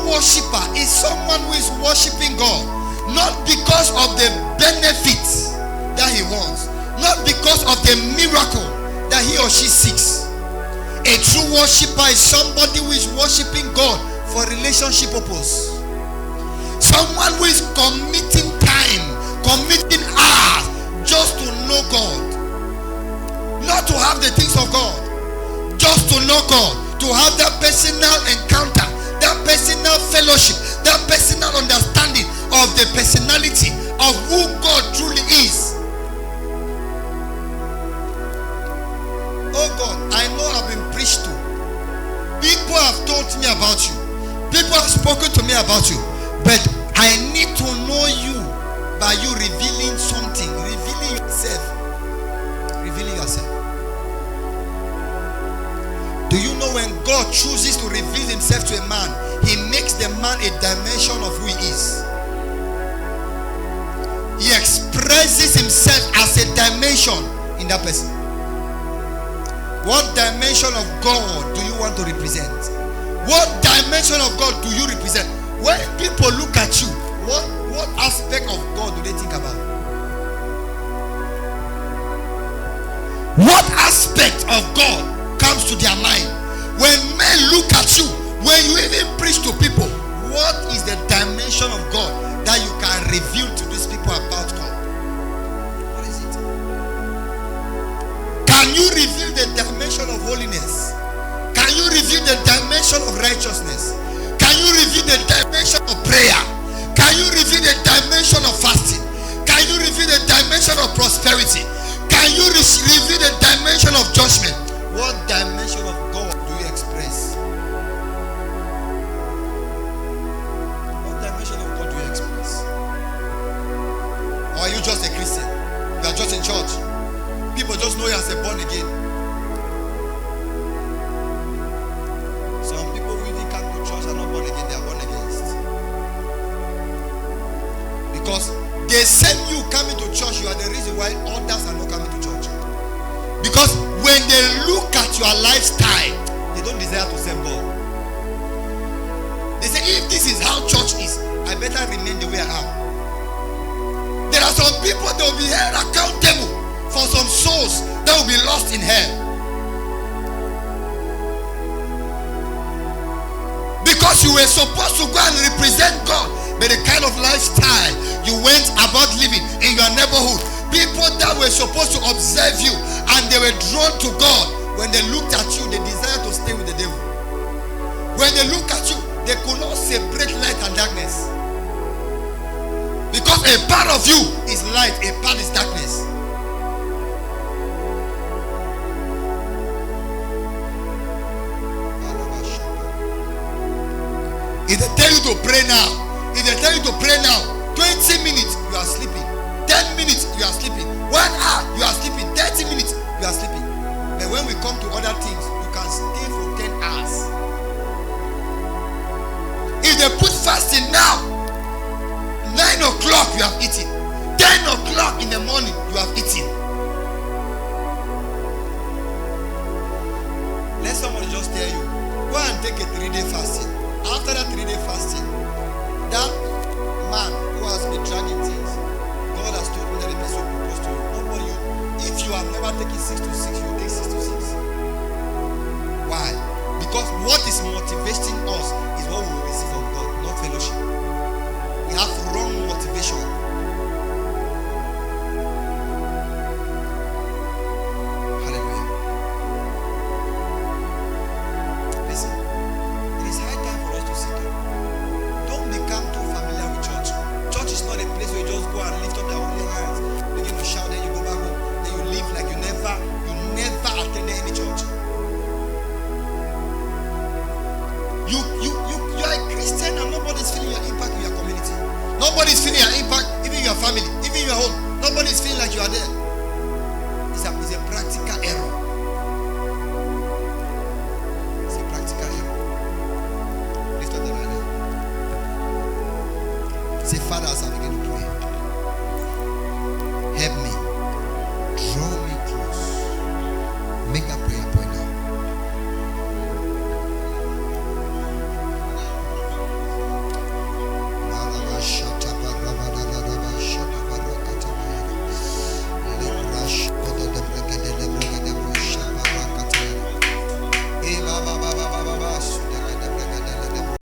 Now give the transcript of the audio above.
worshiper is someone who is worshiping God, not because of the benefits that he wants, not because of the miracle that he or she seeks. A true worshiper is somebody who is worshiping God for relationship purpose. Someone who is committing time, committing hours just to know God. Not to have the things of God, just to know God, to have that personal encounter, that personal fellowship, that personal understanding of the personality of who God truly is. Oh God, I know I've been preached to. People have told me about you. People have spoken to me about you. But I need to know you by you revealing something, revealing yourself. Revealing yourself. Do you know when God chooses to reveal himself to a man, he makes the man a dimension of who he is. He expresses himself as a dimension in that person. What dimension of God do you want to represent? What dimension of God do you represent? When people look at you, what aspect of God do they think about? What aspect of God comes to their mind? When men look at you, when you even preach to people, what is the dimension of God that you can reveal to these people about God? What is it? Can you reveal the dimension of holiness? Can you reveal the dimension of righteousness? Can you reveal the dimension of prayer? Can you reveal the dimension of fasting? Can you reveal the dimension of prosperity? Can you reveal the dimension of judgment? What dimension of God do you express? What dimension of God do you express? Or are you just a Christian? You are just in church. People just know you as a born again. Some people who even come to church are not born again, they are born against. Because they send you coming to church, you are the reason why others are not coming to church. Because when they look at your lifestyle, they don't desire to serve God. They say, if this is how church is, I better remain the way I am. There are some people that will be held accountable for some souls that will be lost in hell. Because you were supposed to go and represent God, but the kind of lifestyle you went about living in your neighborhood, people that were supposed to observe you and they were drawn to God, when they looked at you, they desired to stay with the devil. When they look at you, they could not separate light and darkness. Because a part of you is light, a part is darkness. If they tell you to pray now, 20 minutes you are sleeping, 10 minutes you are sleeping, 1 hour you are sleeping, 30 minutes you are sleeping. But when we come to other things, you can stay for 10 hours. If they put fasting now, 9 o'clock you have eaten, 10 o'clock in the morning you have eaten. Let somebody just tell you, go and take a 3-day fasting. After that 3-day fasting, that man who has been dragging things, God has told me that the person will propose to you. Not for you. If you have never taken 6 to 6, you take 6 to 6. Why? Because what is motivating us is what we will receive from God, not fellowship. We have wrong motivation. Hallelujah. Listen, it is high time for us to sit down. Don't become too familiar with church. Church is not a place where you just go and lift up your holy hands, begin to shout, then you go back home, then you live like you never attended any church. You are a Christian and nobody's feeling your impact in your community. Nobody's feeling your impact, even your family, even your home. Nobody's feeling like you are there. It's a practical error. It's a practical error. Lift up the right hand. Say, Father, as I begin to pray,